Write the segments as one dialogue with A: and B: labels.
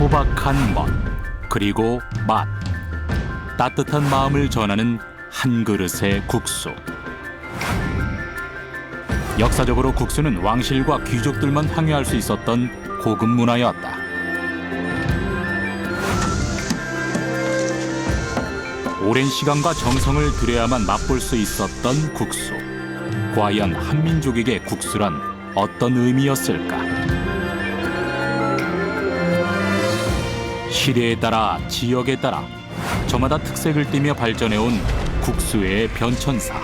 A: 소박한 멋, 그리고 맛. 따뜻한 마음을 전하는 한 그릇의 국수. 역사적으로 국수는 왕실과 귀족들만 항해할 수 있었던 고급 문화였다. 오랜 시간과 정성을 들여야만 맛볼 수 있었던 국수. 과연 한민족에게 국수란 어떤 의미였을까? 시대에 따라, 지역에 따라 저마다 특색을 띠며 발전해온 국수의 변천사.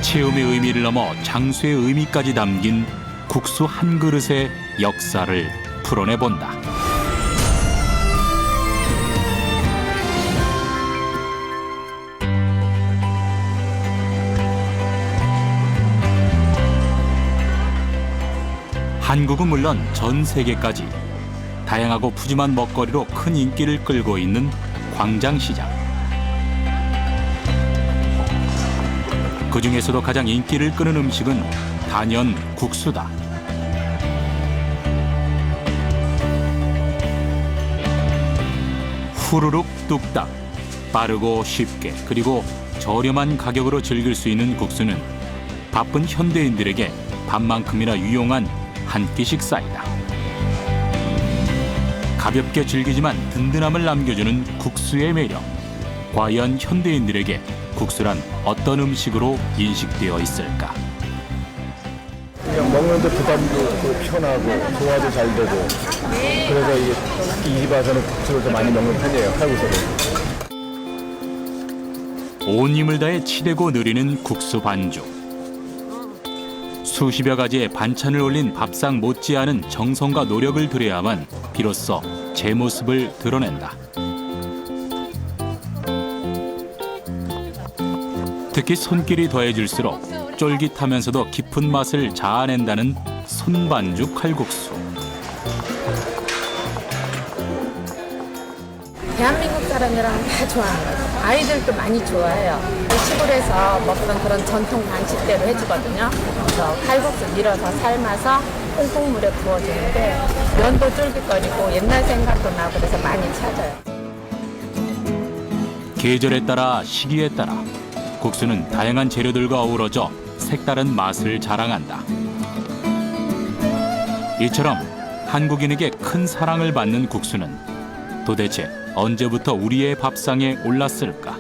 A: 체험의 의미를 넘어 장수의 의미까지 담긴 국수 한 그릇의 역사를 풀어내본다. 한국은 물론 전 세계까지 다양하고 푸짐한 먹거리로 큰 인기를 끌고 있는 광장시장. 그 중에서도 가장 인기를 끄는 음식은 단연 국수다. 후루룩 뚝딱, 빠르고 쉽게 그리고 저렴한 가격으로 즐길 수 있는 국수는 바쁜 현대인들에게 밥만큼이나 유용한 한 끼 식사이다. 가볍게 즐기지만 든든함을 남겨주는 국수의 매력. 과연 현대인들에게 국수란 어떤 음식으로 인식되어 있을까?
B: 그냥 먹는데 부담도 없고 편하고 소화도 잘 되고 그래서 이게 이 집 와서는 국수를 더 많이 먹는 편이에요. 칼국수를.
A: 온 힘을 다해 치대고 누리는 국수 반죽. 수십여 가지의 반찬을 올린 밥상 못지않은 정성과 노력을 들여야만 비로소 제 모습을 드러낸다. 특히 손길이 더해질수록 쫄깃하면서도 깊은 맛을 자아낸다는 손반죽 칼국수.
C: 대한민국 사람이라면 다 좋아하는 거죠. 아이들도 많이 좋아해요. 시골에서 먹던 그런 전통 방식대로 해주거든요. 그래서 칼국수 밀어서 삶아서 콩국물에 부어주는데 면도 쫄깃거리고 옛날 생각도 나고 그래서 많이 찾아요.
A: 계절에 따라 시기에 따라 국수는 다양한 재료들과 어우러져 색다른 맛을 자랑한다. 이처럼 한국인에게 큰 사랑을 받는 국수는 도대체 언제부터 우리의 밥상에 올랐을까?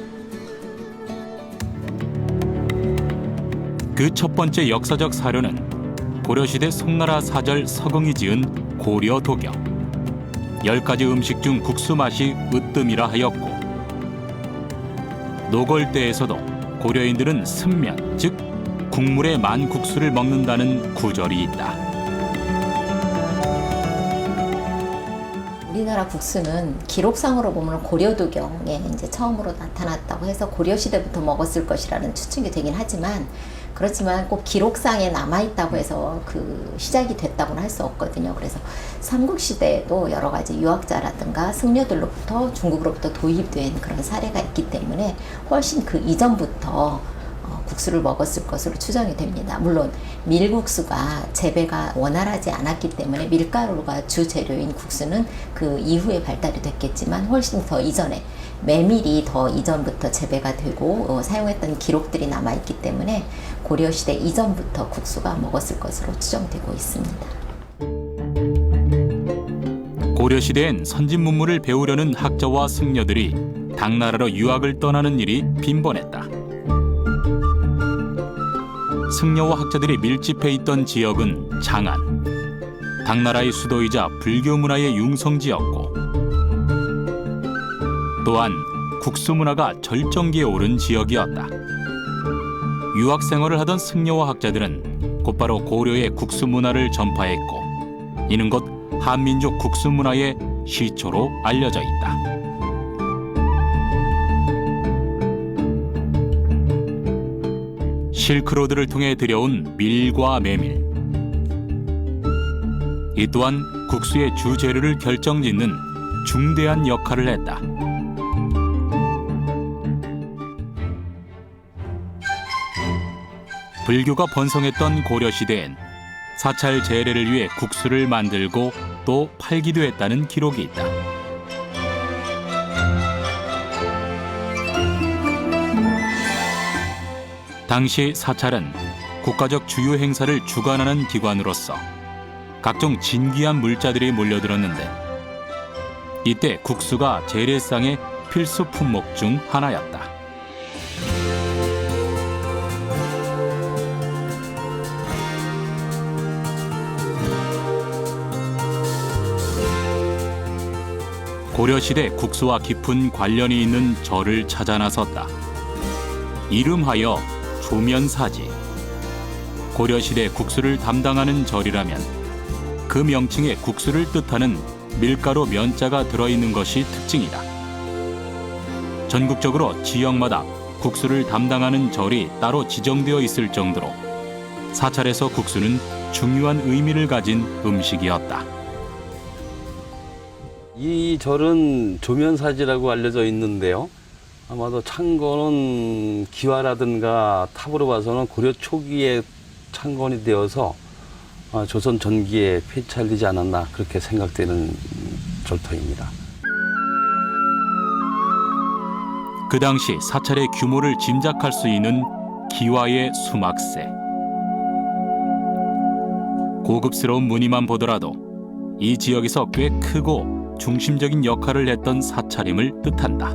A: 그 첫 번째 역사적 사료는 고려시대 송나라 사절 서경이 지은 고려도경. 10가지 음식 중 국수 맛이 으뜸이라 하였고, 노골대에서도 고려인들은 승면, 즉 국물에 만 국수를 먹는다는 구절이 있다.
D: 우리나라 국수는 기록상으로 보면 고려도경에 이제 처음으로 나타났다고 해서 고려시대부터 먹었을 것이라는 추측이 되긴 하지만, 그렇지만 꼭 기록상에 남아있다고 해서 그 시작이 됐다고는 할 수 없거든요. 그래서 삼국시대에도 여러 가지 유학자라든가 승려들로부터 중국으로부터 도입된 그런 사례가 있기 때문에 훨씬 그 이전부터 국수를 먹었을 것으로 추정이 됩니다. 물론 밀국수가 재배가 원활하지 않았기 때문에 밀가루가 주 재료인 국수는 그 이후에 발달이 됐겠지만 훨씬 더 이전에 메밀이 더 이전부터 재배가 되고 사용했던 기록들이 남아있기 때문에 고려시대 이전부터 국수가 먹었을 것으로 추정되고 있습니다.
A: 고려시대엔 선진 문물을 배우려는 학자와 승려들이 당나라로 유학을 떠나는 일이 빈번했다. 승려와 학자들이 밀집해 있던 지역은 장안, 당나라의 수도이자 불교 문화의 융성지였고, 또한 국수 문화가 절정기에 오른 지역이었다. 유학 생활을 하던 승려와 학자들은 곧바로 고려의 국수 문화를 전파했고, 이는 곧 한민족 국수 문화의 시초로 알려져 있다. 실크로드를 통해 들여온 밀과 메밀. 이 또한 국수의 주재료를 결정짓는 중대한 역할을 했다. 불교가 번성했던 고려시대엔 사찰 제례를 위해 국수를 만들고 또 팔기도 했다는 기록이 있다. 당시 사찰은 국가적 주요 행사를 주관하는 기관으로서 각종 진귀한 물자들이 몰려들었는데 이때 국수가 재래상의 필수 품목 중 하나였다. 고려시대 국수와 깊은 관련이 있는 절을 찾아 나섰다. 이름하여 조면사지. 고려시대 국수를 담당하는 절이라면 그 명칭에 국수를 뜻하는 밀가루 면자가 들어있는 것이 특징이다. 전국적으로 지역마다 국수를 담당하는 절이 따로 지정되어 있을 정도로 사찰에서 국수는 중요한 의미를 가진 음식이었다.
E: 이 절은 조면사지라고 알려져 있는데요. 아마도 창건은 기와라든가 탑으로 봐서는 고려 초기에 창건이 되어서 조선 전기에 폐찰되지 않았나 그렇게 생각되는 절터입니다.
A: 그 당시 사찰의 규모를 짐작할 수 있는 기와의 수막세. 고급스러운 무늬만 보더라도 이 지역에서 꽤 크고 중심적인 역할을 했던 사찰임을 뜻한다.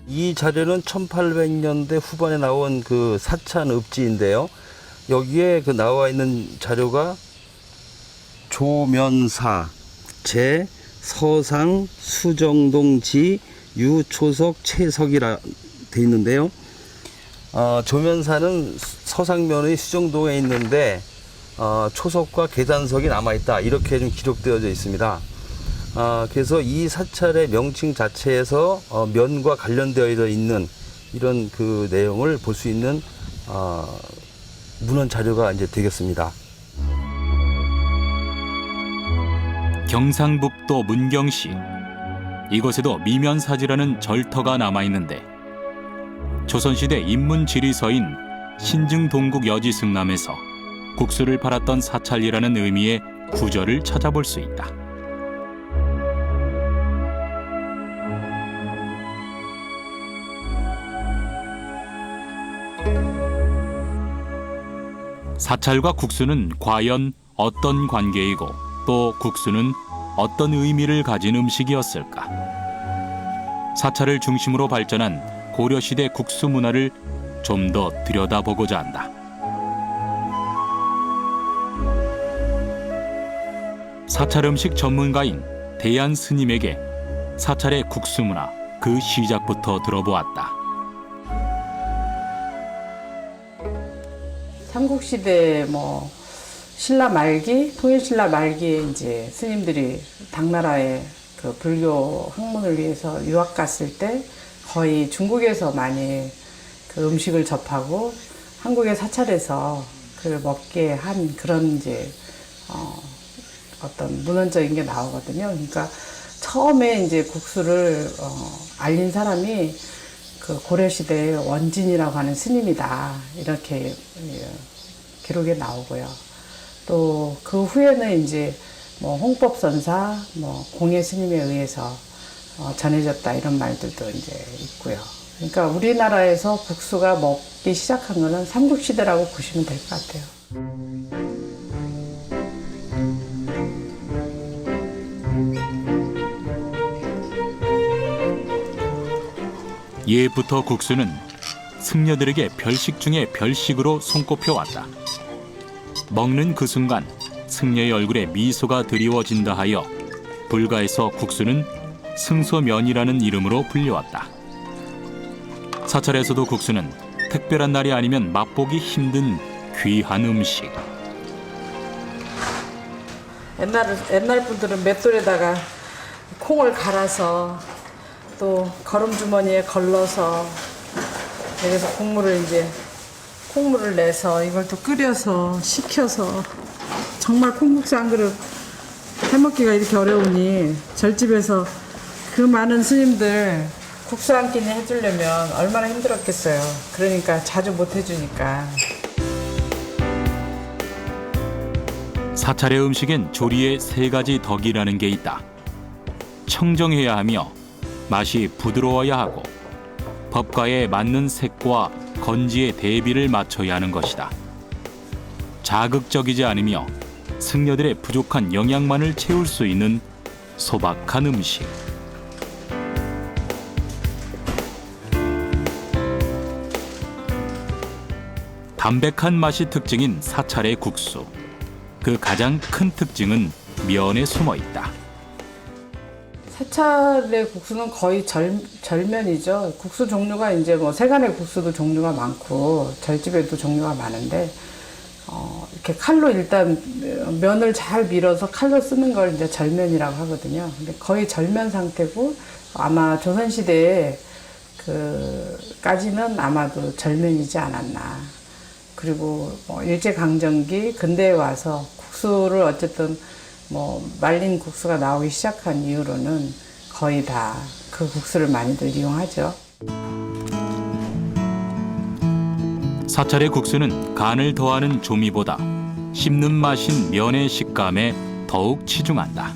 E: 이 자료는 1800년대 후반에 나온 그 사찬 읍지인데요. 여기에 그 나와 있는 자료가 조면사, 제, 서상, 수정동지, 유초석, 채석이라 돼 있는데요. 조면사는 서상면의 수정동에 있는데 초석과 계단석이 남아있다 이렇게 좀 기록되어져 있습니다. 그래서 이 사찰의 명칭 자체에서 면과 관련되어 있는 이런 그 내용을 볼 수 있는 문헌 자료가 이제 되겠습니다.
A: 경상북도 문경시. 이곳에도 미면사지라는 절터가 남아있는데 조선시대 인문지리서인 신증동국 여지승남에서 국수를 팔았던 사찰이라는 의미의 구절을 찾아볼 수 있다. 사찰과 국수는 과연 어떤 관계이고 또 국수는 어떤 의미를 가진 음식이었을까? 사찰을 중심으로 발전한 고려시대 국수 문화를 좀 더 들여다보고자 한다. 사찰 음식 전문가인 대안 스님에게 사찰의 국수 문화 그 시작부터 들어보았다.
F: 삼국시대 신라 말기, 통일신라 말기에 이제 스님들이 당나라에 그 불교 학문을 위해서 유학 갔을 때 거의 중국에서 많이 그 음식을 접하고 한국의 사찰에서 그걸 먹게 한 그런 이제 어떤 문헌적인 게 나오거든요. 그러니까 처음에 이제 국수를 알린 사람이 그 고려시대의 원진이라고 하는 스님이다 이렇게 기록에 나오고요. 또 그 후에는 이제 홍법선사, 공예 스님에 의해서 전해졌다 이런 말들도 이제 있고요. 그러니까 우리나라에서 국수가 먹기 시작한 거는 삼국시대라고 보시면 될 것 같아요.
A: 예부터 국수는 승려들에게 별식 중에 별식으로 손꼽혀왔다. 먹는 그 순간 승려의 얼굴에 미소가 드리워진다 하여 불가에서 국수는 승소면이라는 이름으로 불려왔다. 사찰에서도 국수는 특별한 날이 아니면 맛보기 힘든 귀한 음식.
F: 옛날 분들은 맷돌에다가 콩을 갈아서 또 거름주머니에 걸러서 여기서 콩물을 내서 이걸 또 끓여서 식혀서 정말 콩국수 한 그릇 해먹기가 이렇게 어려우니 절집에서 그 많은 스님들 국수 한 끼니 해주려면 얼마나 힘들었겠어요. 그러니까 자주 못 해주니까.
A: 사찰의 음식엔 조리에 3가지 덕이라는 게 있다. 청정해야 하며 맛이 부드러워야 하고 법과에 맞는 색과 건지의 대비를 맞춰야 하는 것이다. 자극적이지 않으며 승려들의 부족한 영양만을 채울 수 있는 소박한 음식. 담백한 맛이 특징인 사찰의 국수. 그 가장 큰 특징은 면에 숨어 있다.
F: 사찰의 국수는 거의 절면이죠. 국수 종류가 이제 뭐 세간의 국수도 종류가 많고 절집에도 종류가 많은데 이렇게 칼로 일단 면을 잘 밀어서 칼로 쓰는 걸 이제 절면이라고 하거든요. 근데 거의 절면 상태고 아마 조선시대에 까지는 아마도 절면이지 않았나. 그리고 일제강점기 근대에 와서 국수를 어쨌든 말린 국수가 나오기 시작한 이후로는 거의 다 그 국수를 많이들 이용하죠.
A: 사찰의 국수는 간을 더하는 조미보다 씹는 맛인 면의 식감에 더욱 치중한다.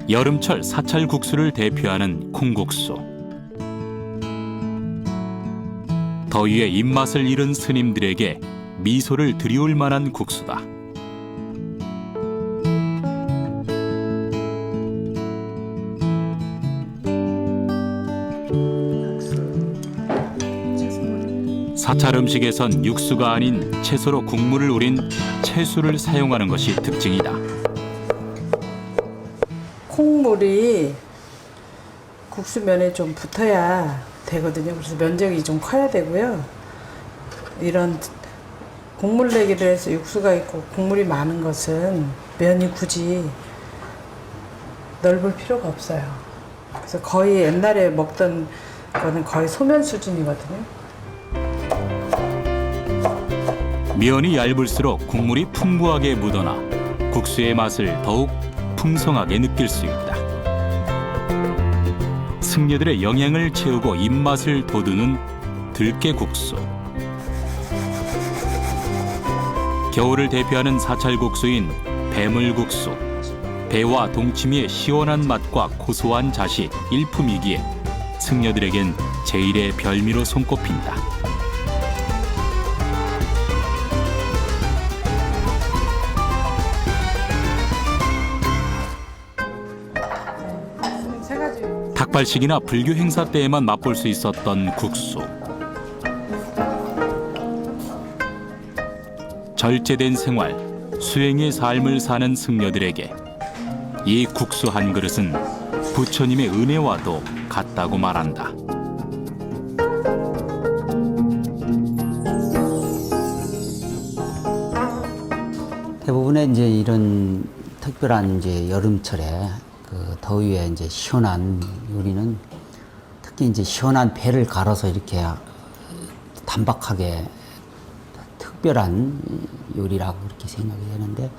A: 여름철 사찰 국수를 대표하는 콩국수. 더위에 입맛을 잃은 스님들에게 미소를 드리울 만한 국수다. 사찰 음식에선 육수가 아닌 채소로 국물을 우린 채수를 사용하는 것이 특징이다.
F: 콩물이 국수면에 좀 붙어야 되거든요. 그래서 면적이 좀 커야 되고요. 이런 국물 내기를 해서 육수가 있고 국물이 많은 것은 면이 굳이 넓을 필요가 없어요. 그래서 거의 옛날에 먹던 거는 거의 소면 수준이거든요.
A: 면이 얇을수록 국물이 풍부하게 묻어나 국수의 맛을 더욱 풍성하게 느낄 수 있다. 승려들의 영양을 채우고 입맛을 돋우는 들깨국수. 겨울을 대표하는 사찰국수인 배물국수. 배와 동치미의 시원한 맛과 고소한 잣이 일품이기에 승려들에겐 제일의 별미로 손꼽힌다. 닭발식이나 불교 행사 때에만 맛볼 수 있었던 국수. 절제된 생활, 수행의 삶을 사는 승려들에게 이 국수 한 그릇은 부처님의 은혜와도 같다고 말한다.
G: 대부분의 이제 이런 특별한 이제 여름철에 그 더위에 이제 시원한 요리는 특히 이제 시원한 배를 갈아서 이렇게 단박하게 특별한 요리라고 그렇게 생각이 되는데,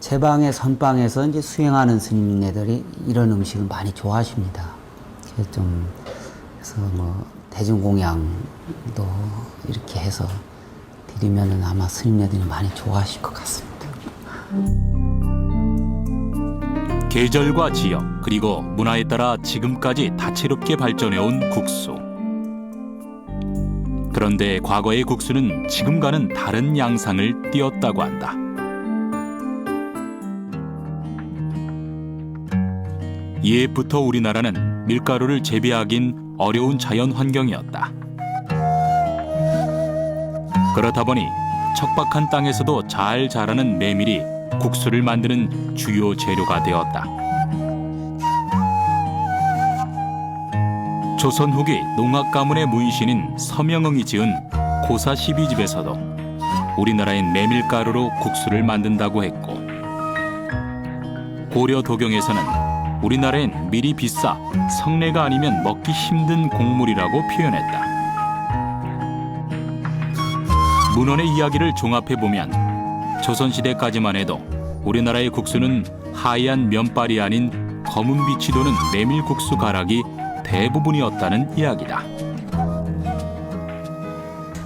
G: 제 방의 선방에서 이제 수행하는 스님네들이 이런 음식을 많이 좋아하십니다. 그래서 뭐 대중공양도 이렇게 해서 드리면은 아마 스님네들이 많이 좋아하실 것 같습니다.
A: 계절과 지역 그리고 문화에 따라 지금까지 다채롭게 발전해온 국수. 그런데 과거의 국수는 지금과는 다른 양상을 띠었다고 한다. 옛부터 우리나라는 밀가루를 재배하긴 어려운 자연 환경이었다. 그렇다 보니 척박한 땅에서도 잘 자라는 메밀이 국수를 만드는 주요 재료가 되었다. 조선 후기 농학 가문의 문신인 서명응이 지은 고사 12집에서도 우리나라엔 메밀가루로 국수를 만든다고 했고, 고려 도경에서는 우리나라엔 밀이 비싸 성례가 아니면 먹기 힘든 곡물이라고 표현했다. 문헌의 이야기를 종합해보면 조선시대까지만 해도 우리나라의 국수는 하얀 면발이 아닌 검은 빛이 도는 메밀국수 가락이 대부분이었다는 이야기다.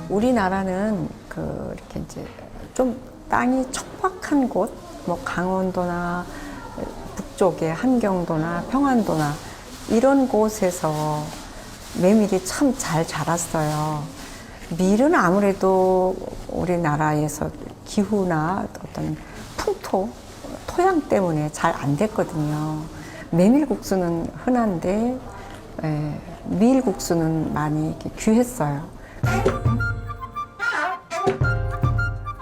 H: 우리나라는 이렇게 이제 좀 땅이 척박한 곳, 뭐 강원도나 북쪽의 함경도나 평안도나 이런 곳에서 메밀이 참 잘 자랐어요. 밀은 아무래도 우리나라에서 기후나 어떤 풍토, 토양 때문에 잘 안 됐거든요. 메밀국수는 흔한데 밀국수는 많이 이렇게 귀했어요.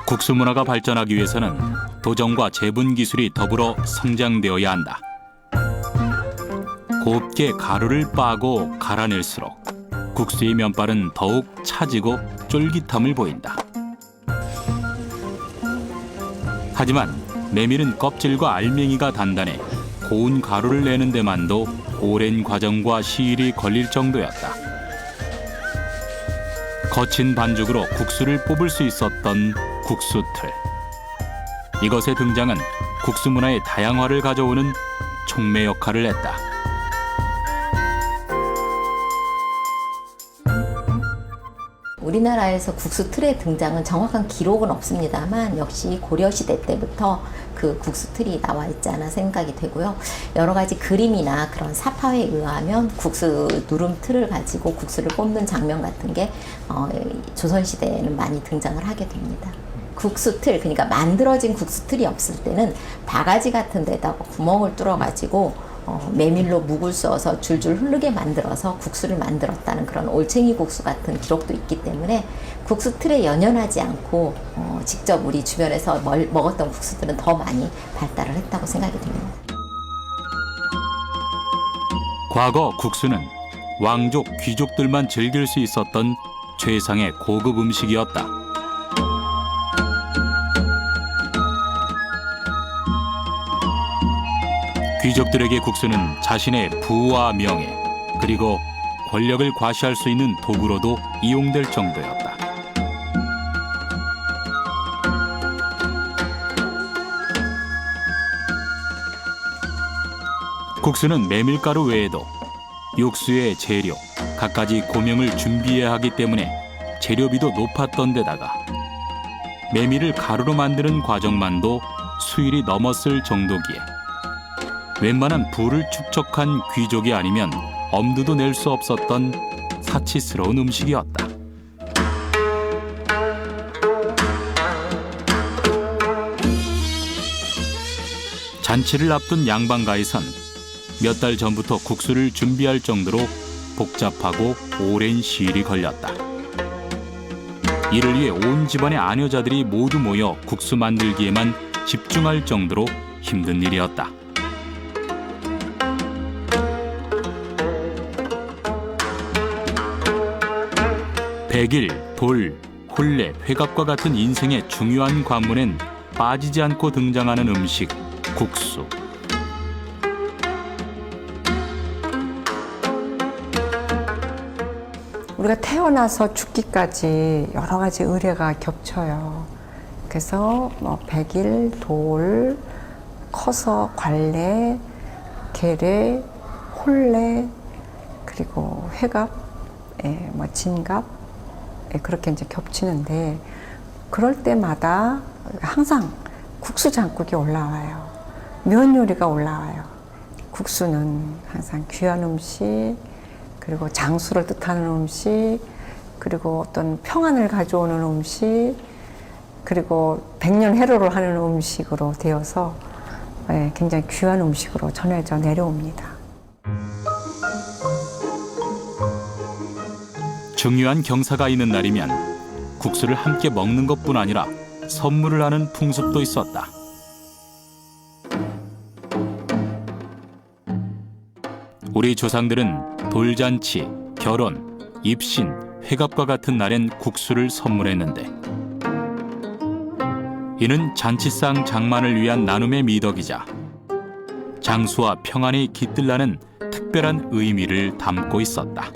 A: 국수 문화가 발전하기 위해서는 도정과 제분 기술이 더불어 성장되어야 한다. 곱게 가루를 빻고 갈아낼수록 국수의 면발은 더욱 차지고 쫄깃함을 보인다. 하지만 메밀은 껍질과 알맹이가 단단해 고운 가루를 내는 데만도 오랜 과정과 시일이 걸릴 정도였다. 거친 반죽으로 국수를 뽑을 수 있었던 국수틀. 이것의 등장은 국수 문화의 다양화를 가져오는 촉매 역할을 했다.
D: 우리나라에서 국수 틀의 등장은 정확한 기록은 없습니다만 역시 고려시대 때부터 그 국수 틀이 나와 있지 않아 생각이 되고요. 여러 가지 그림이나 그런 사파에 의하면 국수 누름 틀을 가지고 국수를 뽑는 장면 같은 게 조선시대에는 많이 등장을 하게 됩니다. 국수 틀, 그러니까 만들어진 국수 틀이 없을 때는 바가지 같은 데다가 구멍을 뚫어가지고 메밀로 묵을 쑤어서 줄줄 흐르게 만들어서 국수를 만들었다는 그런 올챙이 국수 같은 기록도 있기 때문에 국수 틀에 연연하지 않고 직접 우리 주변에서 먹었던 국수들은 더 많이 발달을 했다고 생각이 됩니다.
A: 과거 국수는 왕족, 귀족들만 즐길 수 있었던 최상의 고급 음식이었다. 귀족들에게 국수는 자신의 부와 명예, 그리고 권력을 과시할 수 있는 도구로도 이용될 정도였다. 국수는 메밀가루 외에도 육수의 재료, 갖가지 고명을 준비해야 하기 때문에 재료비도 높았던 데다가 메밀을 가루로 만드는 과정만도 수일이 넘었을 정도기에 웬만한 부를 축적한 귀족이 아니면 엄두도 낼 수 없었던 사치스러운 음식이었다. 잔치를 앞둔 양반가에선 몇 달 전부터 국수를 준비할 정도로 복잡하고 오랜 시일이 걸렸다. 이를 위해 온 집안의 아녀자들이 모두 모여 국수 만들기에만 집중할 정도로 힘든 일이었다. 백일, 돌, 혼례, 회갑과 같은 인생의 중요한 관문엔 빠지지 않고 등장하는 음식, 국수.
H: 우리가 태어나서 죽기까지 여러 가지 의례가 겹쳐요. 그래서 백일, 돌, 커서 관례, 계례, 혼례, 그리고 회갑, 진갑, 그렇게 이제 겹치는데 그럴 때마다 항상 국수 장국이 올라와요. 면 요리가 올라와요. 국수는 항상 귀한 음식, 그리고 장수를 뜻하는 음식, 그리고 어떤 평안을 가져오는 음식, 그리고 백년해로를 하는 음식으로 되어서 굉장히 귀한 음식으로 전해져 내려옵니다.
A: 중요한 경사가 있는 날이면 국수를 함께 먹는 것뿐 아니라 선물을 하는 풍습도 있었다. 우리 조상들은 돌잔치, 결혼, 입신, 회갑과 같은 날엔 국수를 선물했는데 이는 잔치상 장만을 위한 나눔의 미덕이자 장수와 평안이 깃들라는 특별한 의미를 담고 있었다.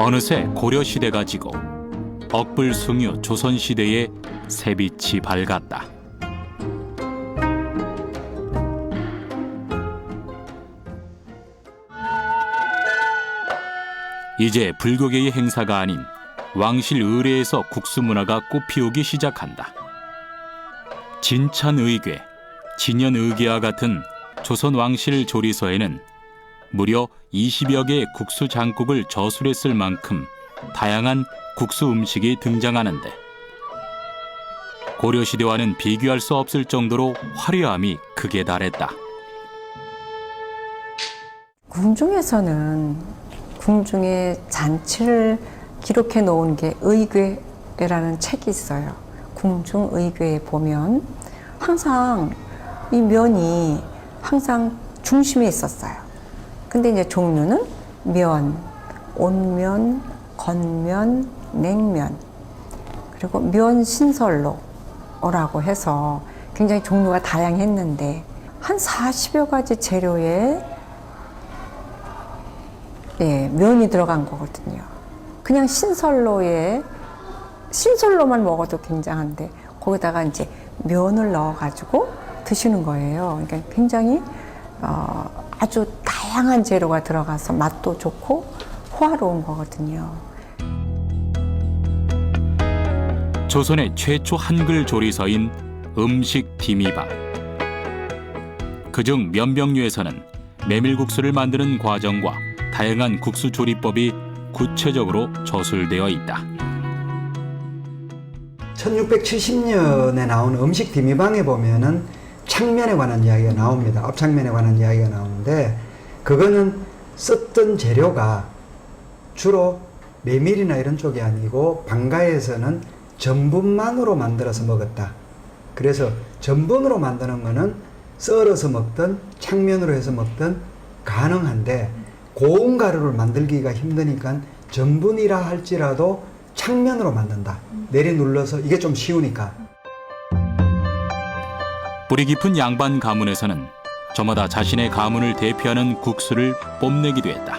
A: 어느새 고려시대가 지고 억불숭유 조선시대의 새빛이 밝았다. 이제 불교계의 행사가 아닌 왕실 의례에서 국수 문화가 꽃피우기 시작한다. 진찬의궤, 진연의궤와 같은 조선 왕실 조리서에는 무려 20여 개의 국수 장국을 저술했을 만큼 다양한 국수 음식이 등장하는데 고려시대와는 비교할 수 없을 정도로 화려함이 극에 달했다.
H: 궁중에서는 궁중의 잔치를 기록해 놓은 게 의궤라는 책이 있어요. 궁중 의궤에 보면 항상 이 면이 항상 중심에 있었어요. 근데 이제 종류는 면, 온면, 건면, 냉면, 그리고 면 신설로라고 해서 굉장히 종류가 다양했는데 한 40여 가지 재료에 면이 들어간 거거든요. 그냥 신설로만 먹어도 굉장한데 거기다가 이제 면을 넣어가지고 드시는 거예요. 그러니까 굉장히 아주 다양한 재료가 들어가서 맛도 좋고 호화로운 거거든요.
A: 조선의 최초 한글 조리서인 음식 디미방. 그중 면병류에서는 메밀국수를 만드는 과정과 다양한 국수 조리법이 구체적으로 저술되어 있다.
I: 1670년에 나온 음식 디미방에 보면은 창면에 관한 이야기가 나옵니다. 업창면에 관한 이야기가 나오는데 그거는 썼던 재료가 주로 메밀이나 이런 쪽이 아니고 방가에서는 전분만으로 만들어서 먹었다. 그래서 전분으로 만드는 거는 썰어서 먹든 창면으로 해서 먹든 가능한데 고운 가루를 만들기가 힘드니까 전분이라 할지라도 창면으로 만든다. 내리 눌러서 이게 좀 쉬우니까.
A: 뿌리 깊은 양반 가문에서는 저마다 자신의 가문을 대표하는 국수를 뽐내기도 했다.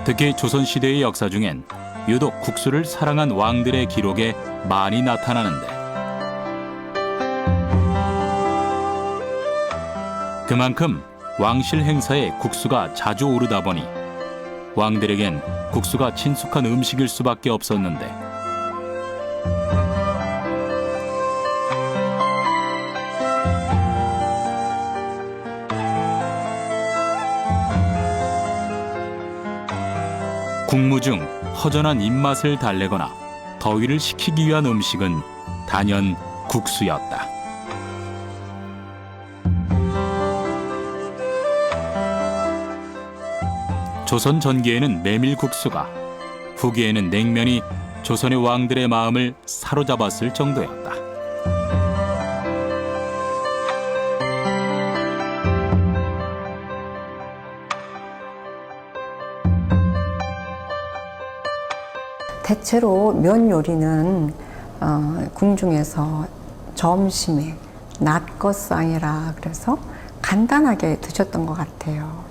A: 특히 조선시대의 역사 중엔 유독 국수를 사랑한 왕들의 기록에 많이 나타나는데 그만큼 왕실 행사에 국수가 자주 오르다 보니 왕들에겐 국수가 친숙한 음식일 수밖에 없었는데 국무 중 허전한 입맛을 달래거나 더위를 식히기 위한 음식은 단연 국수였다. 조선 전기에는 메밀국수가, 후기에는 냉면이 조선의 왕들의 마음을 사로잡았을 정도였다.
H: 대체로 면 요리는 궁중에서 점심에 낮것상이라 그래서 간단하게 드셨던 것 같아요.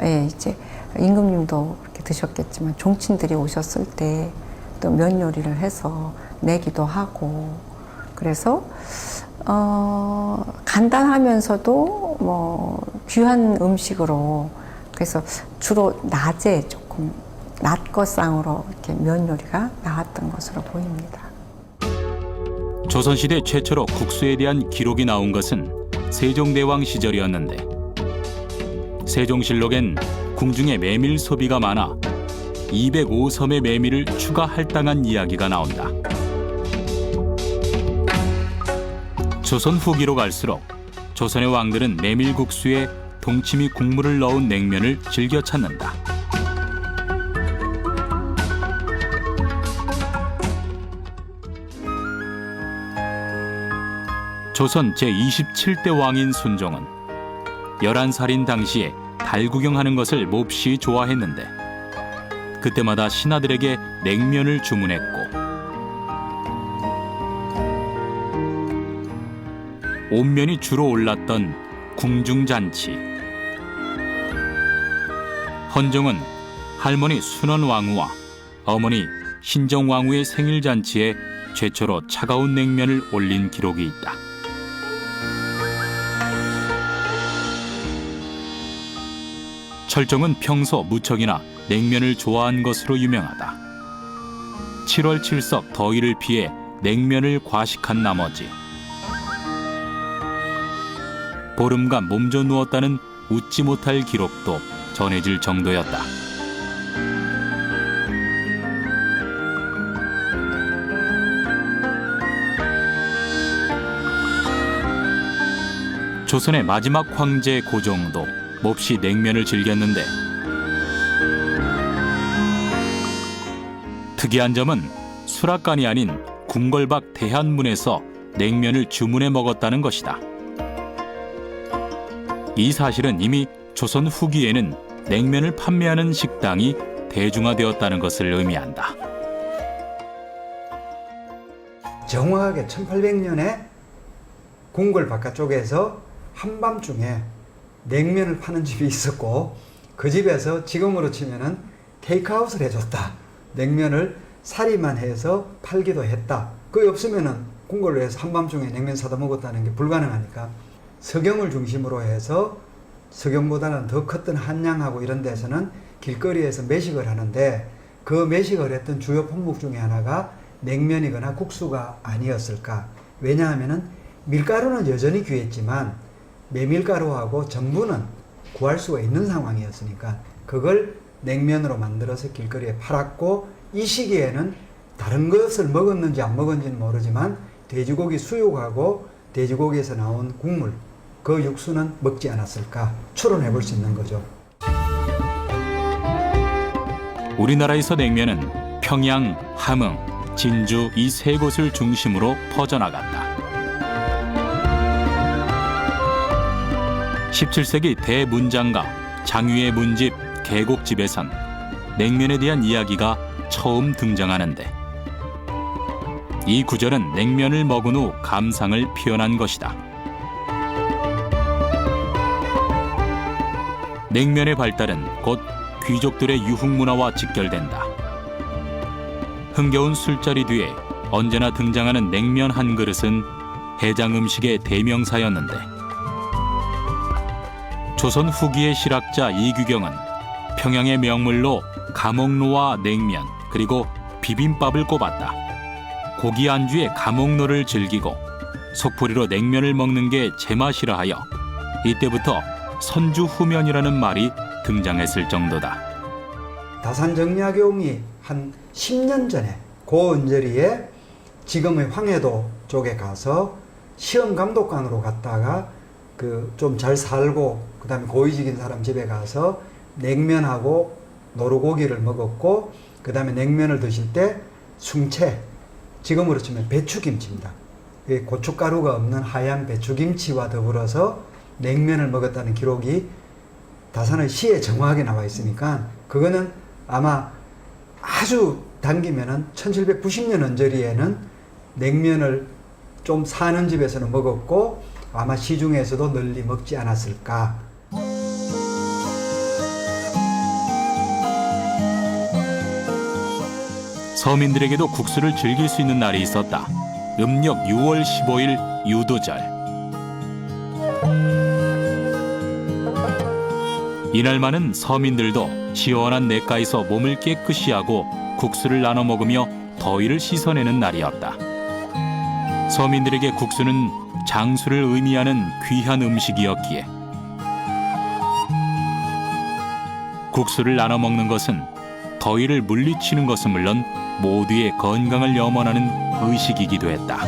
H: 예, 이제 임금님도 그렇게 드셨겠지만 종친들이 오셨을 때 또 면 요리를 해서 내기도 하고 그래서 간단하면서도 뭐 귀한 음식으로 그래서 주로 낮에 조금 낮것상으로 이렇게 면 요리가 나왔던 것으로 보입니다.
A: 조선시대 최초로 국수에 대한 기록이 나온 것은 세종대왕 시절이었는데 세종실록엔 궁중의 메밀 소비가 많아 205섬의 메밀을 추가 할당한 이야기가 나온다. 조선 후기로 갈수록 조선의 왕들은 메밀국수에 동치미 국물을 넣은 냉면을 즐겨 찾는다. 조선 제27대 왕인 순종은 11살인 당시에 달 구경하는 것을 몹시 좋아했는데 그때마다 신하들에게 냉면을 주문했고 온면이 주로 올랐던 궁중잔치, 헌정은 할머니 순원왕후와 어머니 신정왕후의 생일잔치에 최초로 차가운 냉면을 올린 기록이 있다. 철정은 평소 무척이나 냉면을 좋아한 것으로 유명하다. 7월 7석 더위를 피해 냉면을 과식한 나머지 보름간 몸져 누웠다는 웃지 못할 기록도 전해질 정도였다. 조선의 마지막 황제 고종도 몹시 냉면을 즐겼는데 특이한 점은 수락관이 아닌 궁궐밖 대한문에서 냉면을 주문해 먹었다는 것이다. 이 사실은 이미 조선 후기에는 냉면을 판매하는 식당이 대중화되었다는 것을 의미한다.
I: 정확하게 1800년에 궁궐 바깥쪽에서 한밤중에 냉면을 파는 집이 있었고 그 집에서 지금으로 치면은 테이크아웃을 해줬다. 냉면을 사리만 해서 팔기도 했다. 그게 없으면은 궁궐로 해서 한밤중에 냉면 사다 먹었다는 게 불가능하니까 서경을 중심으로 해서 서경보다는 더 컸던 한양하고 이런 데서는 길거리에서 매식을 하는데 그 매식을 했던 주요 품목 중에 하나가 냉면이거나 국수가 아니었을까. 왜냐하면은 밀가루는 여전히 귀했지만 메밀가루하고 전분은 구할 수가 있는 상황이었으니까 그걸 냉면으로 만들어서 길거리에 팔았고 이 시기에는 다른 것을 먹었는지 안 먹었는지는 모르지만 돼지고기 수육하고 돼지고기에서 나온 국물 그 육수는 먹지 않았을까 추론해 볼 수 있는 거죠.
A: 우리나라에서 냉면은 평양, 함흥, 진주 이 세 곳을 중심으로 퍼져나갔다. 17세기 대문장가 장유의 문집 계곡집에선 냉면에 대한 이야기가 처음 등장하는데 이 구절은 냉면을 먹은 후 감상을 표현한 것이다. 냉면의 발달은 곧 귀족들의 유흥문화와 직결된다. 흥겨운 술자리 뒤에 언제나 등장하는 냉면 한 그릇은 해장 음식의 대명사였는데 조선 후기의 실학자 이규경은 평양의 명물로 감옥로와 냉면 그리고 비빔밥을 꼽았다. 고기 안주에 감옥로를 즐기고 속풀이로 냉면을 먹는 게 제맛이라 하여 이때부터 선주후면이라는 말이 등장했을 정도다.
I: 다산정약용이 한 10년 전에 고은저리에 지금의 황해도 쪽에 가서 시험 감독관으로 갔다가 그 좀 잘 살고 그다음에 고위직인 사람 집에 가서 냉면하고 노루고기를 먹었고 그다음에 냉면을 드실 때 숭채 지금으로 치면 배추김치입니다. 고춧가루가 없는 하얀 배추김치와 더불어서 냉면을 먹었다는 기록이 다산의 시에 정확하게 나와 있으니까 그거는 아마 아주 당기면은 1790년 언저리에는 냉면을 좀 사는 집에서는 먹었고 아마 시중에서도 널리 먹지 않았을까.
A: 서민들에게도 국수를 즐길 수 있는 날이 있었다. 음력 6월 15일 유도절. 이날만은 서민들도 시원한 냇가에서 몸을 깨끗이 하고 국수를 나눠 먹으며 더위를 씻어내는 날이었다. 서민들에게 국수는 장수를 의미하는 귀한 음식이었기에 국수를 나눠 먹는 것은 더위를 물리치는 것은 물론 모두의 건강을 염원하는 의식이기도 했다.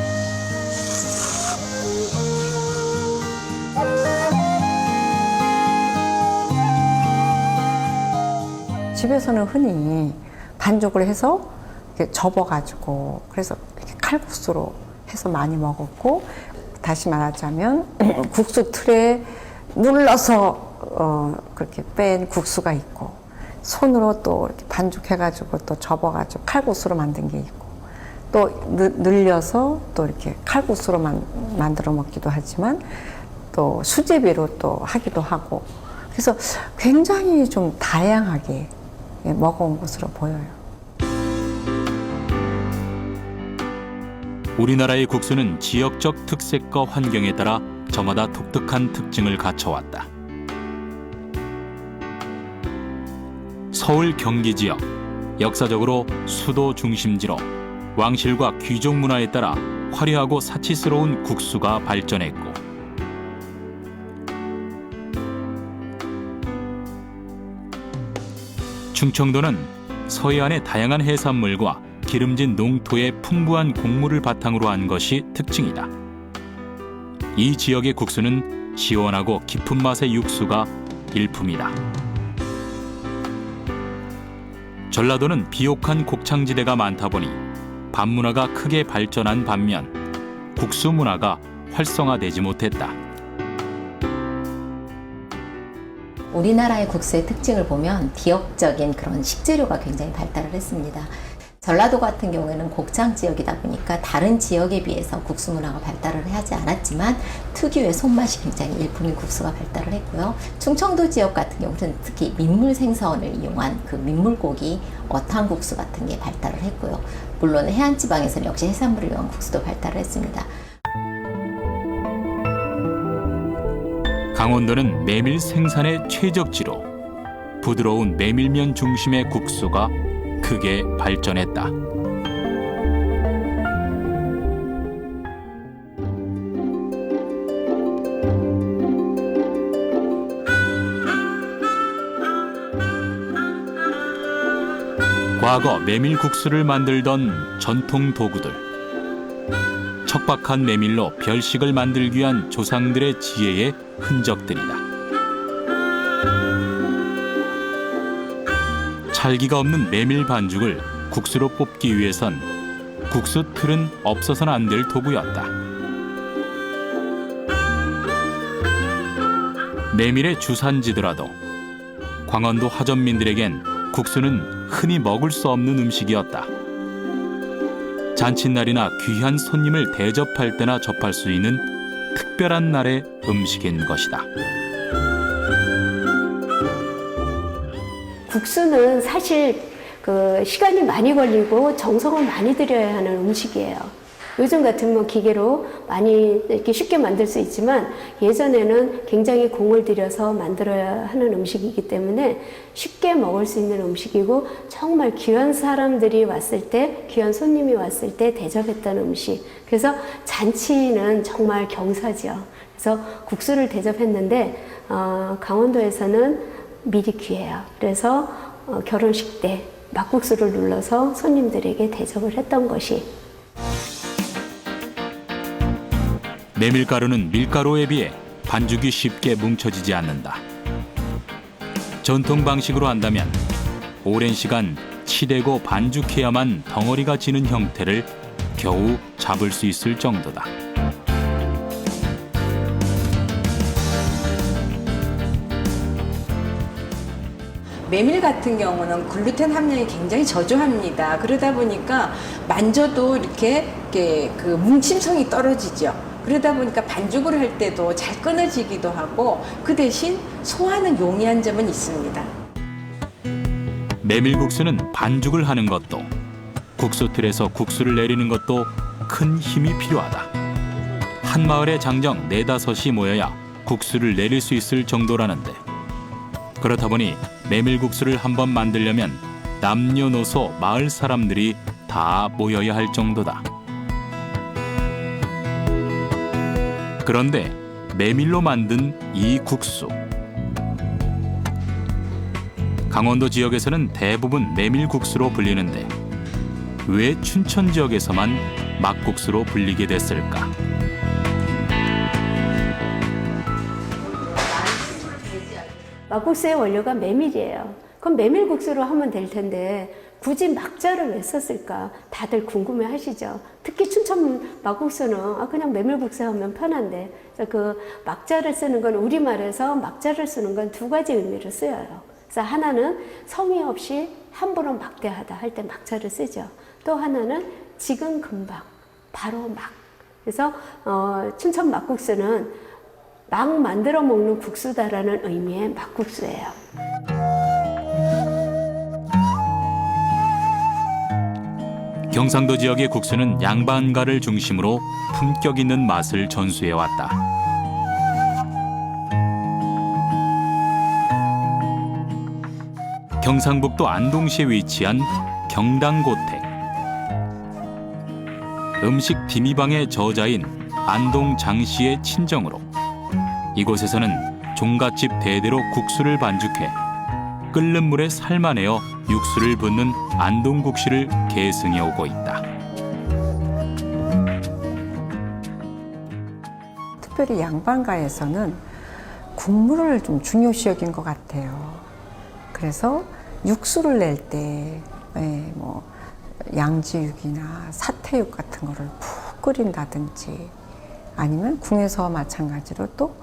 H: 집에서는 흔히 반죽을 해서 이렇게 접어가지고 그래서 이렇게 칼국수로 해서 많이 먹었고 다시 말하자면 국수 틀에 눌러서 그렇게 뺀 국수가 있고 손으로 또 이렇게 반죽해가지고 또 접어가지고 칼국수로 만든 게 있고 또 늘려서 또 이렇게 칼국수로 만들어 먹기도 하지만 또 수제비로 또 하기도 하고 그래서 굉장히 좀 다양하게 먹어온 것으로 보여요.
A: 우리나라의 국수는 지역적 특색과 환경에 따라 저마다 독특한 특징을 갖춰왔다. 서울 경기 지역, 역사적으로 수도 중심지로 왕실과 귀족 문화에 따라 화려하고 사치스러운 국수가 발전했고, 충청도는 서해안의 다양한 해산물과 기름진 농토의 풍부한 곡물을 바탕으로 한 것이 특징이다. 이 지역의 국수는 시원하고 깊은 맛의 육수가 일품이다. 전라도는 비옥한 곡창지대가 많다 보니 밥 문화가 크게 발전한 반면 국수 문화가 활성화되지 못했다.
D: 우리나라의 국수의 특징을 보면 지역적인 그런 식재료가 굉장히 발달을 했습니다. 전라도 같은 경우에는 곡창 지역이다 보니까 다른 지역에 비해서 국수 문화가 발달을 하지 않았지만 특유의 손맛이 굉장히 일품인 국수가 발달을 했고요. 충청도 지역 같은 경우는 특히 민물 생선을 이용한 그 민물고기 어탕국수 같은 게 발달을 했고요. 물론 해안지방에서는 역시 해산물을 이용한 국수도 발달을 했습니다.
A: 강원도는 메밀 생산의 최적지로 부드러운 메밀면 중심의 국수가 크게 발전했다. 과거 메밀국수를 만들던 전통 도구들. 척박한 메밀로 별식을 만들기 위한 조상들의 지혜의 흔적들이다. 찰기가 없는 메밀 반죽을 국수로 뽑기 위해선 국수 틀은 없어서는 안 될 도구였다. 메밀의 주산지더라도 광원도 하전민들에겐 국수는 흔히 먹을 수 없는 음식이었다. 잔칫날이나 귀한 손님을 대접할 때나 접할 수 있는 특별한 날의 음식인 것이다.
J: 국수는 사실 그 시간이 많이 걸리고 정성을 많이 들여야 하는 음식이에요. 요즘 같으면 기계로 많이 이렇게 쉽게 만들 수 있지만 예전에는 굉장히 공을 들여서 만들어야 하는 음식이기 때문에 쉽게 먹을 수 있는 음식이고 정말 귀한 사람들이 왔을 때, 귀한 손님이 왔을 때 대접했던 음식. 그래서 잔치는 정말 경사죠. 그래서 국수를 대접했는데 강원도에서는 미리 귀해요. 그래서 결혼식 때 막국수를 눌러서 손님들에게 대접을 했던 것이.
A: 메밀가루는 밀가루에 비해 반죽이 쉽게 뭉쳐지지 않는다. 전통 방식으로 한다면 오랜 시간 치대고 반죽해야만 덩어리가 지는 형태를 겨우 잡을 수 있을 정도다.
K: 메밀 같은 경우는 글루텐 함량이 굉장히 저조합니다. 그러다 보니까 만져도 이렇게 그 뭉침성이 떨어지죠. 그러다 보니까 반죽을 할 때도 잘 끊어지기도 하고 그 대신 소화는 용이한 점은 있습니다.
A: 메밀국수는 반죽을 하는 것도 국수틀에서 국수를 내리는 것도 큰 힘이 필요하다. 한 마을의 장정 4~5이 모여야 국수를 내릴 수 있을 정도라는데, 그렇다 보니 메밀국수를 한번 만들려면 남녀노소 마을 사람들이 다 모여야 할 정도다. 그런데 메밀로 만든 이 국수, 강원도 지역에서는 대부분 메밀국수로 불리는데 왜 춘천 지역에서만 막국수로 불리게 됐을까?
J: 막국수의 원료가 메밀이에요. 그럼 메밀국수로 하면 될 텐데 굳이 막자를 왜 썼을까? 다들 궁금해 하시죠. 특히 춘천 막국수는 그냥 메밀국수 하면 편한데, 그래서 그 막자를 쓰는 건 우리말에서 막자를 쓰는 건 2가지 의미로 쓰여요. 그래서 하나는 성의 없이 함부로 막대하다 할 때 막자를 쓰죠. 또 하나는 지금 금방 바로 막. 그래서 춘천 막국수는 막 만들어 먹는 국수다라는 의미의 막국수예요.
A: 경상도 지역의 국수는 양반가를 중심으로 품격 있는 맛을 전수해왔다. 경상북도 안동시에 위치한 경당고택. 음식 비미방의 저자인 안동 장씨의 친정으로 이곳에서는 종갓집 대대로 국수를 반죽해 끓는 물에 삶아내어 육수를 붓는 안동국시를 계승해 오고 있다.
H: 특별히 양반가에서는 국물을 좀 중요시 여긴 것 같아요. 그래서 육수를 낼 때 뭐 양지육이나 사태육 같은 거를 푹 끓인다든지 아니면 궁에서 마찬가지로 또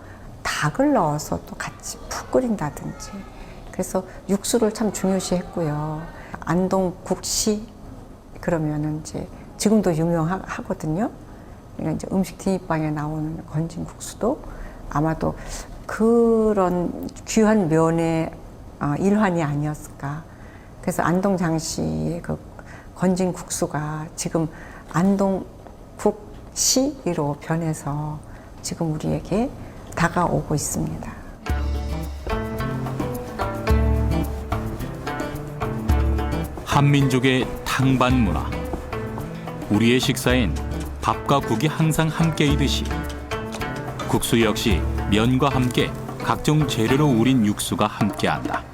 H: 닭을 넣어서 또 같이 푹 끓인다든지 그래서 육수를 참 중요시 했고요. 안동 국시 그러면은 이제 지금도 유명하거든요. 그러니까 이제 음식 디미방에 나오는 건진 국수도 아마도 그런 귀한 면의 일환이 아니었을까. 그래서 안동 장씨의 그 건진 국수가 지금 안동 국시로 변해서 지금 우리에게 다가오고 있습니다.
A: 한민족의 탕반 문화. 우리의 식사엔 밥과 국이 항상 함께이듯이 국수 역시 면과 함께 각종 재료로 우린 육수가 함께한다.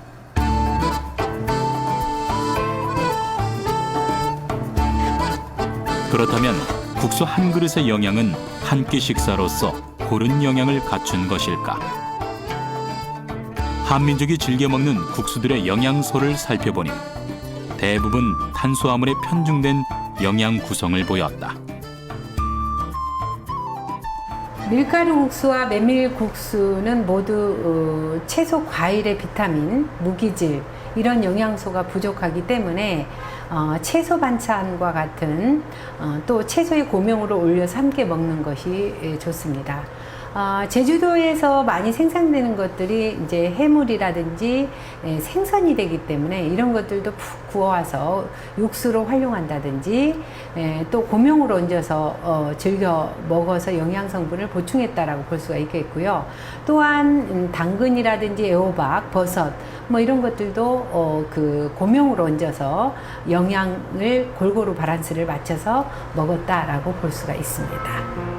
A: 그렇다면 국수 한 그릇의 영양은 한 끼 식사로서 고른 영양을 갖춘 것일까? 한민족이 즐겨 먹는 국수들의 영양소를 살펴보니 대부분 탄수화물에 편중된 영양 구성을 보였다.
L: 밀가루 국수와 메밀국수는 모두 채소 과일의 비타민, 무기질 이런 영양소가 부족하기 때문에 채소 반찬과 같은 또 채소의 고명으로 올려서 함께 먹는 것이 좋습니다. 제주도에서 많이 생산되는 것들이 이제 해물이라든지 생선이 되기 때문에 이런 것들도 푹 구워와서 육수로 활용한다든지 또 고명으로 얹어서 즐겨 먹어서 영양 성분을 보충했다라고 볼 수가 있겠고요. 또한 당근이라든지 애호박, 버섯 뭐 이런 것들도 그 고명으로 얹어서 영양을 골고루 밸런스를 맞춰서 먹었다라고 볼 수가 있습니다.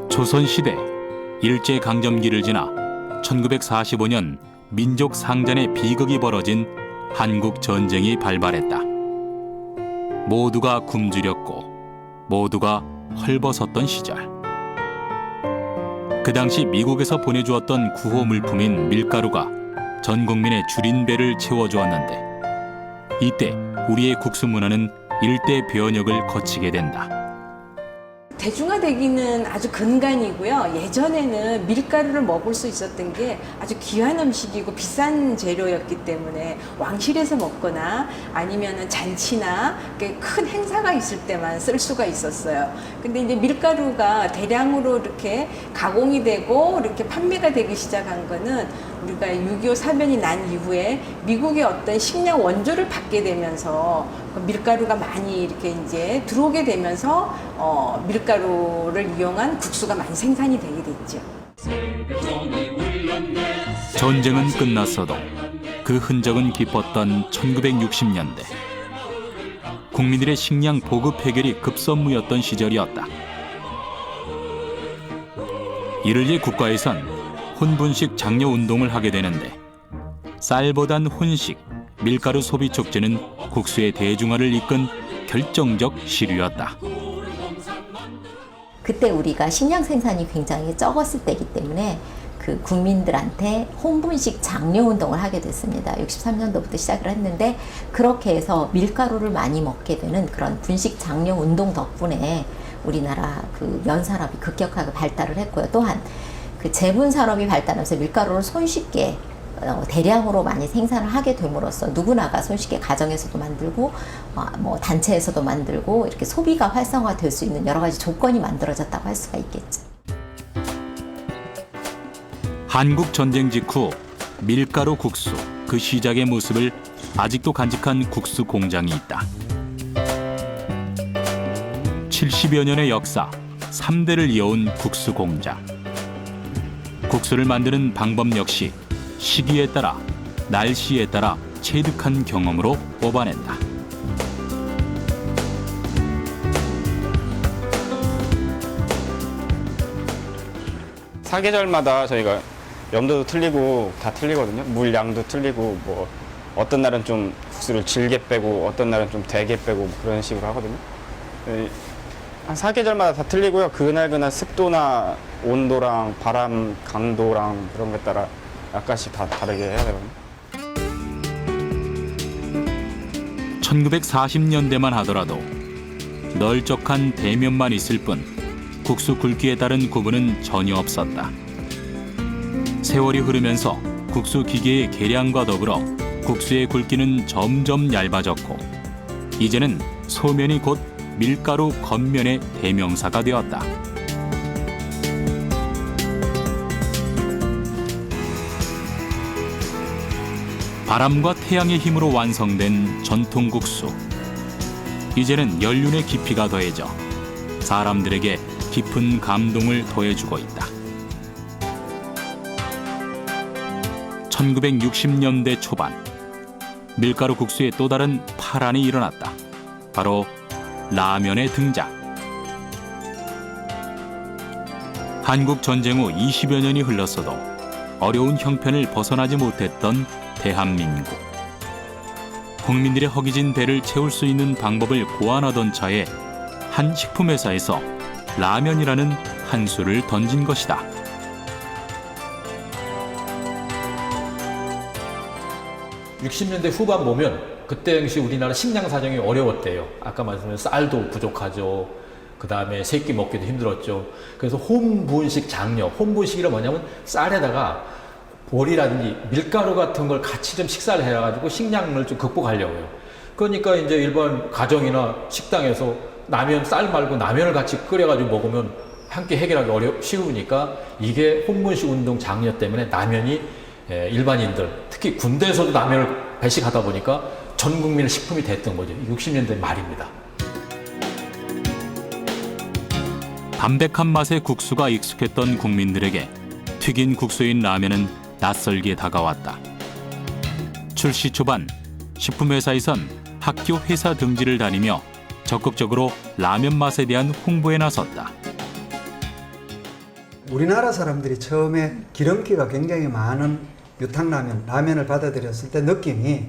A: 조선시대 일제강점기를 지나 1945년 민족 상잔의 비극이 벌어진 한국전쟁이 발발했다. 모두가 굶주렸고 모두가 헐벗었던 시절. 그 당시 미국에서 보내주었던 구호 물품인 밀가루가 전 국민의 줄인 배를 채워주었는데 이때 우리의 국수 문화는 일대 변혁을 거치게 된다.
K: 대중화되기는 아주 근간이고요. 예전에는 밀가루를 먹을 수 있었던 게 아주 귀한 음식이고 비싼 재료였기 때문에 왕실에서 먹거나 아니면은 잔치나 큰 행사가 있을 때만 쓸 수가 있었어요. 근데 이제 밀가루가 대량으로 이렇게 가공이 되고 이렇게 판매가 되기 시작한 거는 우리가 6.25 사변이 난 이후에 미국의 어떤 식량 원조를 받게 되면서 밀가루가 많이 이렇게 이제 들어오게 되면서 밀가루를 이용한 국수가 많이 생산이 되게 됐죠.
A: 전쟁은 끝났어도 그 흔적은 깊었던 1960년대. 국민들의 식량 보급 해결이 급선무였던 시절이었다. 이를 위해 국가에선 혼분식 장려 운동을 하게 되는데 쌀보단 혼식, 밀가루 소비 촉진은 국수의 대중화를 이끈 결정적 시류였다.
D: 그때 우리가 식량 생산이 굉장히 적었을 때이기 때문에 그 국민들한테 혼분식 장려 운동을 하게 됐습니다. 63년도부터 시작을 했는데 그렇게 해서 밀가루를 많이 먹게 되는 그런 분식 장려 운동 덕분에 우리나라 그 면 산업이 급격하게 발달을 했고요. 또한 그 제분 산업이 발달하면서 밀가루를 손쉽게 대량으로 많이 생산을 하게 됨으로써 누구나가 손쉽게 가정에서도 만들고 뭐 단체에서도 만들고 이렇게 소비가 활성화될 수 있는 여러 가지 조건이 만들어졌다고 할 수가 있겠죠.
A: 한국 전쟁 직후 밀가루 국수 그 시작의 모습을 아직도 간직한 국수 공장이 있다. 70여 년의 역사, 3대를 이어온 국수 공장. 국수를 만드는 방법 역시 시기에 따라, 날씨에 따라 체득한 경험으로 뽑아낸다.
M: 사계절마다 저희가 염도도 틀리고 다 틀리거든요. 물 양도 틀리고 뭐 어떤 날은 좀 국수를 질게 빼고 어떤 날은 좀 되게 빼고 뭐 그런 식으로 하거든요. 한 사계절마다 다 틀리고요. 그날 습도나 온도랑 바람 강도랑 그런 것에 따라 약간씩 다 다르게 해야 되거든요.
A: 1940년대만 하더라도 널쩍한 대면만 있을 뿐 국수 굵기에 따른 구분은 전혀 없었다. 세월이 흐르면서 국수 기계의 개량과 더불어 국수의 굵기는 점점 얇아졌고 이제는 소면이 곧 밀가루 겉면의 대명사가 되었다. 바람과 태양의 힘으로 완성된 전통 국수. 이제는 연륜의 깊이가 더해져 사람들에게 깊은 감동을 더해주고 있다. 1960년대 초반 밀가루 국수의 또 다른 파란이 일어났다. 바로 라면의 등장. 한국 전쟁 후 20여 년이 흘렀어도 어려운 형편을 벗어나지 못했던 대한민국. 국민들의 허기진 배를 채울 수 있는 방법을 고안하던 차에 한 식품회사에서 라면이라는 한 수를 던진 것이다.
N: (60년대) 후반 보면 그때 당시 우리나라 식량 사정이 어려웠대요. 아까 말씀드린 쌀도 부족하죠. 그 다음에 세끼 먹기도 힘들었죠. 그래서 홈분식 장려. 홈분식이란 뭐냐면 쌀에다가 보리라든지 밀가루 같은 걸 같이 좀 식사를 해가지고 식량을 좀 극복하려고요. 그러니까 이제 일반 가정이나 식당에서 라면, 쌀 말고 라면을 같이 끓여가지고 먹으면 함께 해결하기 쉬우니까 이게 홈분식 운동 장려 때문에 라면이 일반인들, 특히 군대에서도 라면을 배식하다 보니까 전 국민의 식품이 됐던 거죠. 60년대 말입니다.
A: 담백한 맛의 국수가 익숙했던 국민들에게 튀긴 국수인 라면은 낯설게 다가왔다. 출시 초반 식품회사에선 학교 회사 등지를 다니며 적극적으로 라면 맛에 대한 홍보에 나섰다.
I: 우리나라 사람들이 처음에 기름기가 굉장히 많은 유탕라면, 라면을 받아들였을 때 느낌이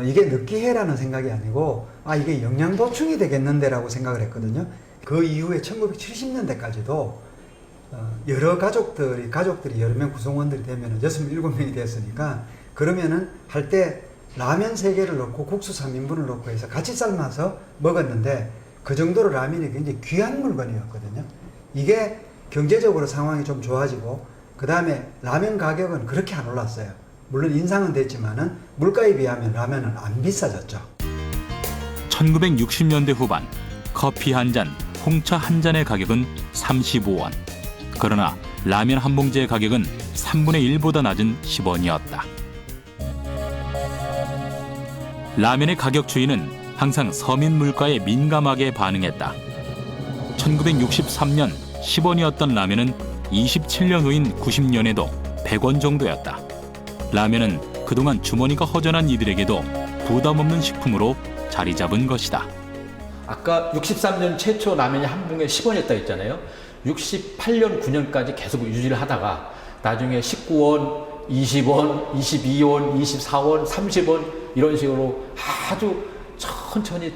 I: 이게 느끼해라는 생각이 아니고 이게 영양 보충이 되겠는데라고 생각을 했거든요. 그 이후에 1970년대까지도 여러 가족들이 여러 명 구성원들이 되면은 6, 7명이 됐으니까 그러면은 할 때 라면 3개를 넣고 국수 3인분을 넣고 해서 같이 삶아서 먹었는데 그 정도로 라면이 굉장히 귀한 물건이었거든요. 이게 경제적으로 상황이 좀 좋아지고 그 다음에 라면 가격은 그렇게 안 올랐어요. 물론 인상은 됐지만은 물가에 비하면 라면은 안 비싸졌죠.
A: 1960년대 후반 커피 한 잔, 홍차 한 잔의 가격은 35원. 그러나 라면 한 봉지의 가격은 3분의 1보다 낮은 10원이었다. 라면의 가격 추이는 항상 서민 물가에 민감하게 반응했다. 1963년 10원이었던 라면은 27년 후인 90년에도 100원 정도였다. 라면은 그동안 주머니가 허전한 이들에게도 부담 없는 식품으로 자리 잡은 것이다.
N: 아까 63년 최초 라면이 한 봉에 10원이었다 했잖아요. 68년, 9년까지 계속 유지를 하다가 나중에 19원, 20원, 22원, 24원, 30원 이런 식으로 아주 천천히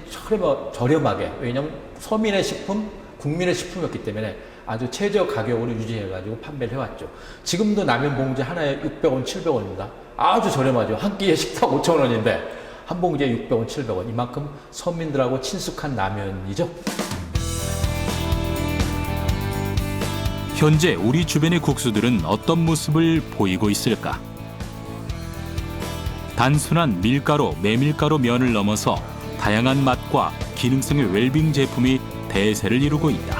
N: 저렴하게, 왜냐하면 서민의 식품, 국민의 식품이었기 때문에 아주 최저 가격으로 유지해가지고 판매를 해왔죠. 지금도 라면 봉지 하나에 600원, 700원입니다. 아주 저렴하죠. 한 끼에 식당 5,000원인데 한 봉지에 600원, 700원. 이만큼 서민들하고 친숙한 라면이죠.
A: 현재 우리 주변의 국수들은 어떤 모습을 보이고 있을까? 단순한 밀가루, 메밀가루 면을 넘어서 다양한 맛과 기능성의 웰빙 제품이 대세를 이루고 있다.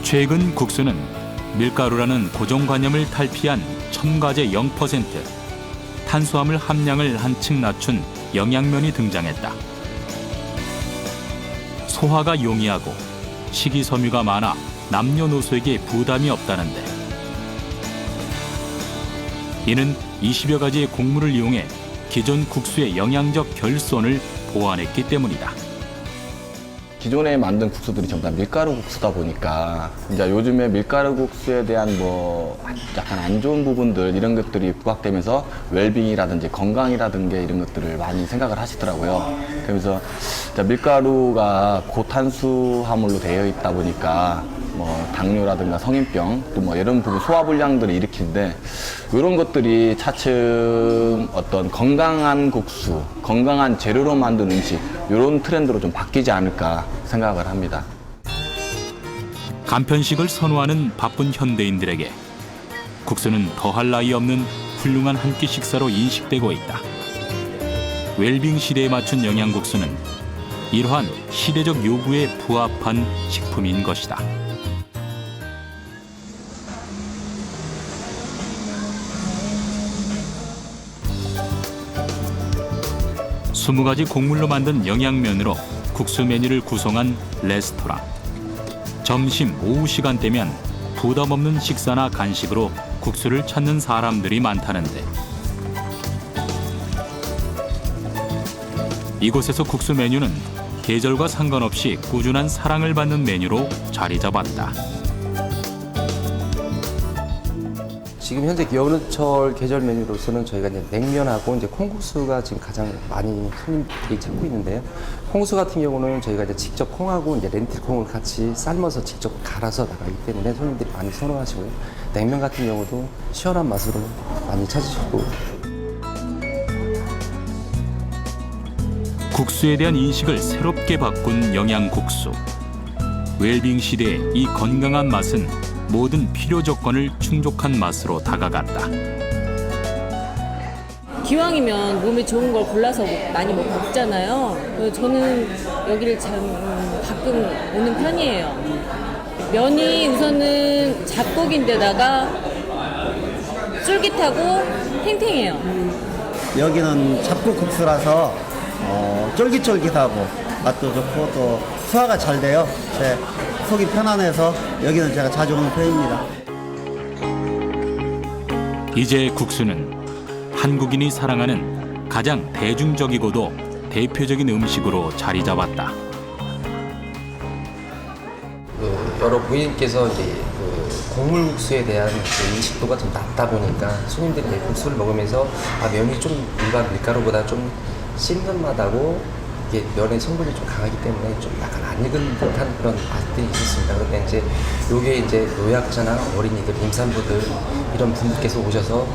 A: 최근 국수는 밀가루라는 고정관념을 탈피한 첨가제 0%, 탄수화물 함량을 한층 낮춘 영양면이 등장했다. 소화가 용이하고 식이섬유가 많아 남녀노소에게 부담이 없다는데, 이는 20여 가지의 곡물을 이용해 기존 국수의 영양적 결손을 보완했기 때문이다.
O: 기존에 만든 국수들이 전부 다 밀가루 국수다 보니까 이제 요즘에 밀가루 국수에 대한 뭐 약간 안 좋은 부분들 이런 것들이 부각되면서 웰빙이라든지 건강이라든지 이런 것들을 많이 생각을 하시더라고요. 그러면서 밀가루가 고탄수화물로 되어 있다 보니까 뭐 당뇨라든가 성인병 또 뭐 이런 부분 소화불량들을 일으키는데, 이런 것들이 차츰 어떤 건강한 국수, 건강한 재료로 만든 음식, 이런 트렌드로 좀 바뀌지 않을까 생각을 합니다.
A: 간편식을 선호하는 바쁜 현대인들에게 국수는 더할 나위 없는 훌륭한 한 끼 식사로 인식되고 있다. 웰빙 시대에 맞춘 영양국수는 이러한 시대적 요구에 부합한 식품인 것이다. 20가지 곡물로 만든 영양면으로 국수 메뉴를 구성한 레스토랑. 점심, 오후 시간대면 부담 없는 식사나 간식으로 국수를 찾는 사람들이 많다는데, 이곳에서 국수 메뉴는 계절과 상관없이 꾸준한 사랑을 받는 메뉴로 자리 잡았다.
P: 지금 현재 여름철 계절 메뉴로서는 저희가 이제 냉면하고 이제 콩국수가 지금 가장 많이 손님들이 찾고 있는데요. 콩국수 같은 경우는 저희가 이제 직접 콩하고 이제 렌틸콩을 같이 삶아서 직접 갈아서 나가기 때문에 손님들이 많이 선호하시고요. 냉면 같은 경우도 시원한 맛으로 많이 찾으시고.
A: 국수에 대한 인식을 새롭게 바꾼 영양국수. 웰빙 시대의 이 건강한 맛은 모든 필요 조건을 충족한 맛으로 다가갔다.
Q: 기왕이면 몸에 좋은 걸 골라서 많이 먹잖아요. 그래서 저는 여기를 가끔 오는 편이에요. 면이 우선은 잡곡인데다가 쫄깃하고 탱탱해요.
R: 여기는 잡곡국수라서 쫄깃쫄깃하고 맛도 좋고 또 소화가 잘 돼요. 속이 편안해서 여기는 제가 자주 오는 편입니다.
A: 이제 국수는 한국인이 사랑하는 가장 대중적이고도 대표적인 음식으로 자리 잡았다.
P: 여러 부인께서 이제 곡물국수에 대한 인식도가 좀 낮다 보니까 손님들이 이제 국수를 먹으면서 면이 좀 일반 밀가루보다 좀 씹는 맛하고 이게 면의 성분이 좀 강하기 때문에 좀 약간 안 익은 듯한 그런 맛들이 있었습니다. 그런데 이제 요게 이제 노약자나 어린이들, 임산부들 이런 분들께서 오셔서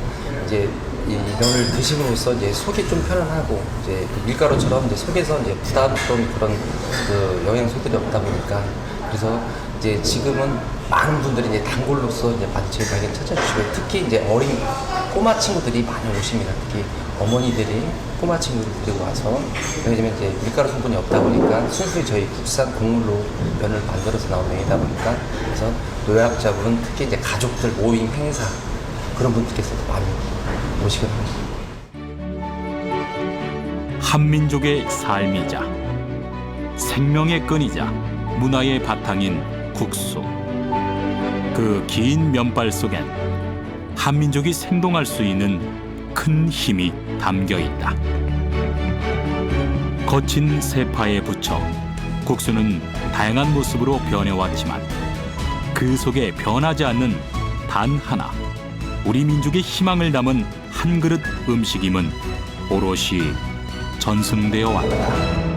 P: 이제 이 면을 드심으로써 이제 속이 좀 편안하고 이제 그 밀가루처럼 이제 속에서 이제 부담스러운 그런 그 영양소들이 없다 보니까, 그래서 이제 지금은 많은 분들이 이제 단골로서 이제 많이 저희 가게를 찾아주시고, 특히 이제 어린 꼬마 친구들이 많이 오십니다. 특히 어머니들이 꼬마 친구들 데리고 와서, 왜냐면 이제 밀가루 성분이 없다 보니까 순수히 저희 국산 곡물로 면을 만들어서 나온 면이다 보니까, 그래서 노약자분, 특히 이제 가족들 모임 행사 그런 분들께서도 많이 오시거든요.
A: 한민족의 삶이자 생명의 끈이자 문화의 바탕인 국수. 그 긴 면발 속엔 한민족이 생동할 수 있는 큰 힘이 담겨 있다. 거친 세파에 붙여 국수는 다양한 모습으로 변해왔지만, 그 속에 변하지 않는 단 하나, 우리 민족의 희망을 담은 한 그릇 음식임은 오롯이 전승되어 왔다.